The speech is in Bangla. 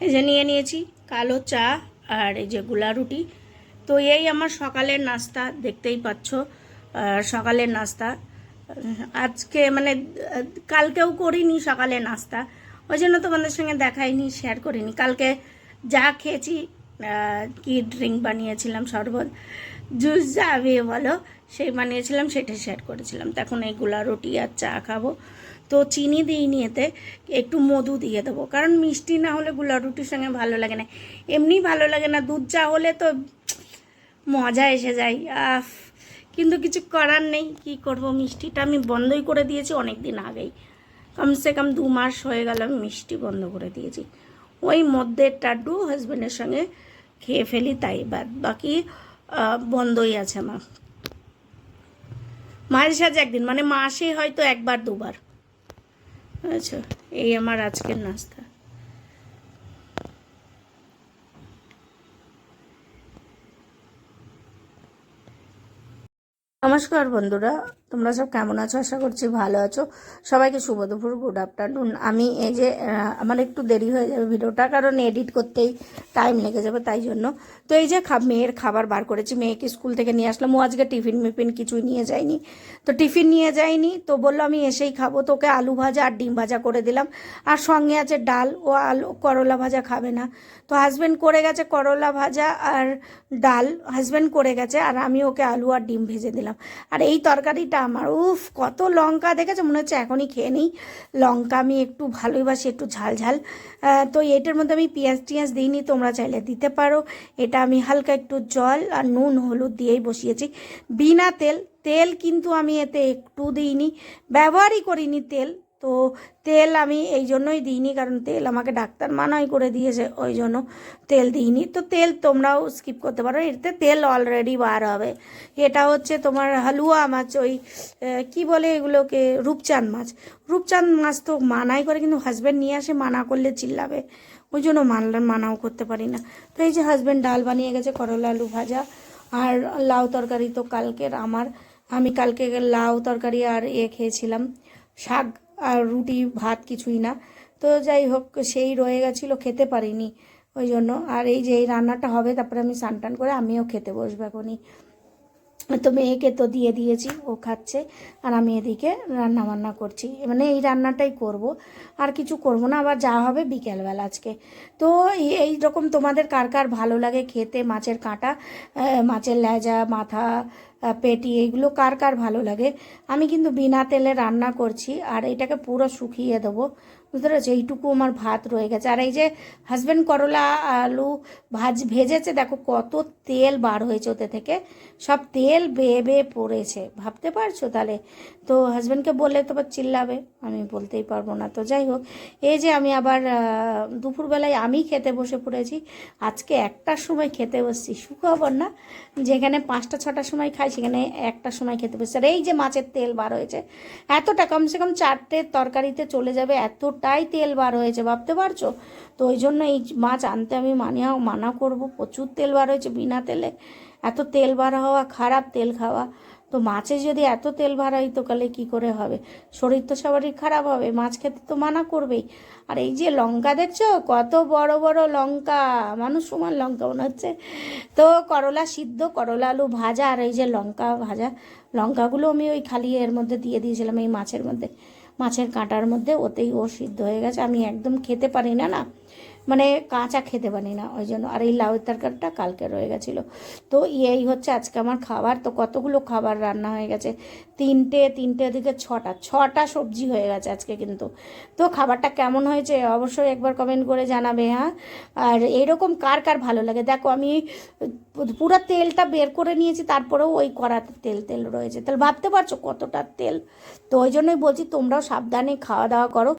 এই যে নিয়ে নিয়েছি কালো চা আর এই যে গুলা রুটি। তো এই আমার সকালের নাস্তা, দেখতেই পাচ্ছ সকালের নাস্তা। আজকে মানে কালকেও করিনি সকালে নাস্তা, ওই জন্য তোমাদের সঙ্গে দেখাইনি, শেয়ার করিনি। কালকে যা খেয়েছি, কি ড্রিঙ্ক বানিয়েছিলাম, শরবত, জুস যা বলো, সেই বানিয়েছিলাম, সেটা শেয়ার করেছিলাম। তো এখন এই গুলা রুটি আর চা খাবো। তো চিনি দিইনি এতে, একটু মধু দিয়ে দেবো, কারণ মিষ্টি না হলে গুলা রুটির সঙ্গে ভালো লাগে না, এমনি ভালো লাগে না। দুধ চা হলে তো মজা এসে যায়। কিন্তু কিছু করার নেই, কি করব। মিষ্টিটা আমি বন্ধই করে দিয়েছি অনেক দিন আগেই, কমসে কম 2 মাস হয়ে গেল আমি মিষ্টি বন্ধ করে দিয়েছি। ওই মধ্যে টাড্ডু হাজব্যান্ডের সঙ্গে খেয়ে ফেলি, তাই বাকি বন্ধই আছে আমার। মাঝে সাঝে একদিন, মানে মাসে হয়তো 1-2 বার। আচ্ছা, এই আমার আজকের নাস্তা। নমস্কার বন্ধুরা, তোমরা সব কেমন আছো? আশা করছি ভালো আছো। সবাইকে শুভ দুপুর, গুড আফটারনুন। আমি এই যে আমার একটু দেরি হয়ে যাবে ভিডিওটা, কারণ এডিট করতেই টাইম লেগে যাবে, তাই জন্য। তো এই যে মেয়ের খাবার বার করেছি, মেয়েকে স্কুল থেকে নিয়ে আসলাম। ও আজকে টিফিন মিফিন কিছুই নিয়ে যায়নি, তো টিফিন নিয়ে যায়নি, তো বললো আমি এসেই খাবো। তো ওকে আলু ভাজা আর ডিম ভাজা করে দিলাম, আর সঙ্গে আছে ডাল। ও আলু করলা ভাজা খাবে না, তো হাজব্যান্ড করে গেছে করলা ভাজা আর ডাল, হাজব্যান্ড করে গেছে, আর আমি ওকে আলু আর ডিম ভেজে দিলাম। আর এই তরকারিটা আমার, উফ, কত লঙ্কা দেখেছো, মনে হচ্ছে এখনই খেয়ে নিই। লঙ্কা আমি একটু ভালোবাসি, একটু ঝাল ঝাল। তো এটার মধ্যে আমি পেঁয়াজ টিয়াজ দিইনি, তোমরা চাইলে দিতে পারো। এটা আমি হালকা একটু জল আর নুন হলুদ দিয়েই বসিয়েছি, বিনা তেল। তেল কিন্তু আমি এতে একটু দিইনি, ব্যবহারই করিনি তেল। তো তেল আমি এই জন্যই দিইনি, কারণ তেল আমাকে ডাক্তার মানাই করে দিয়েছে, ওই জন্য তেল দিইনি। তো তেল তোমরাও স্কিপ করতে পারো, এতে তেল অলরেডি বার হবে। এটা হচ্ছে তোমার হালুয়া মাছ, ওই কি বলে এগুলোকে, রূপচাঁদ মাছ। রূপচাঁদ মাছ তো মানাই করে, কিন্তু হাজব্যান্ড নিয়ে আসে, মানা করলে চিল্লাবে, ওই জন্য মানাও করতে পারি না। তো এই যে হাজব্যান্ড ডাল বানিয়ে গেছে, করলা আলু ভাজা আর লাউ তরকারি তো কালকের আমার। আমি কালকে লাউ তরকারি আর খেয়েছিলাম, শাক আর রুটি ভাত, কিছুই না। তো যাই হোক, সেই রয়ে গেছিলো, খেতে পারিনি, ওই জন্য। আর এই যে এই রান্নাটা হবে, তারপরে আমি স্নান টান করে আমিও খেতে বসবো এখনই। তো মেয়েকে তো দিয়ে দিয়েছি, ও খাচ্ছে, আর আমি এদিকে রান্না বান্না করছি, মানে এই রান্নাটাই করব, আর কিছু করব না। আবার যা হবে বিকেলবেলা আজকে। তো এই রকম তোমাদের কার কার ভালো লাগে খেতে, মাছের কাঁটা, মাছের লেজা, মাথা, পেটি, এইগুলো কার কার ভালো লাগে। আমি কিন্তু বিনা তেলে রান্না করছি, আর এটাকে পুরো শুকিয়ে দেবো, বুঝতে পেরেছো। এইটুকু আমার ভাত রয়ে গেছে। আর এই যে হাজব্যান্ড করলা আলু ভেজেছে, দেখো কত তেল বার হয়েছে ওতে থেকে, সব তেল বেয়ে বেয়ে পড়েছে, ভাবতে পারছো তাহলে। তো হাজব্যান্ডকে বললে তো আবার চিল্লাবে, আমি বলতেই পারবো না। তো যাই হোক, এই যে আমি আবার দুপুরবেলায় আমি খেতে বসে পড়েছি। আজকে 1টার সময় খেতে বসছি, সুখবর না? যেখানে 5টা-6টার সময় খাই, সেখানে 1টার সময় খেতে বসছি। আর এই যে মাছের তেল বার হয়েছে এতটা, কমসে কম 4টে তরকারিতে চলে যাবে, এতটাই তেল বার হয়েছে, ভাবতে পারছো। তো ওই জন্য এই মাছ আনতে আমি মানা করব, প্রচুর তেল বার হয়েছে বিনা তেলে। এত তেল বার হওয়া খারাপ, তেল খাওয়া। তো মাছে যদি এত তেল বার হয়, তো কালে কী করে হবে? শরীর তো সবারই খারাপ হবে, মাছ খেতে তো মানা করবেই। আর এই যে লঙ্কা দেখছো, কত বড় বড় লঙ্কা, মানুষ সমান লঙ্কা মনে হচ্ছে। তো করলা সিদ্ধ, করলা আলু ভাজা, আর এই যে লঙ্কা ভাজা, লঙ্কাগুলো আমি ওই খালি এর মধ্যে দিয়ে দিয়েছিলাম, এই মাছের মধ্যে, মাছের কাঁটার মধ্যে, ওতেই ও সিদ্ধ হয়ে গেছে। আমি একদম খেতে পারি না, না মানে কাঁচা খেতে পারি না, ওই জন্য। আর এই লাউ তরকারিটা কালকে রয়ে গেছিলো। তো এই হচ্ছে আজকে আমার খাবার। তো কতগুলো খাবার রান্না হয়ে গেছে, তিনটে দিকে ছটা সবজি হয়ে গেছে আজকে কিন্তু। তো খাবারটা কেমন হয়েছে অবশ্যই একবার কমেন্ট করে জানাবে, হ্যাঁ। আর এরকম কার কার ভালো লাগে, দেখো আমি পুরো তেলটা বের করে নিয়েছি, তারপরেও ওই কড়াতে তেল তেল রয়েছে, তাহলে ভাবতে পারছো কতটা তেল। তো ওই জন্যই বলছি, তোমরাও সাবধানে খাওয়া দাওয়া করো।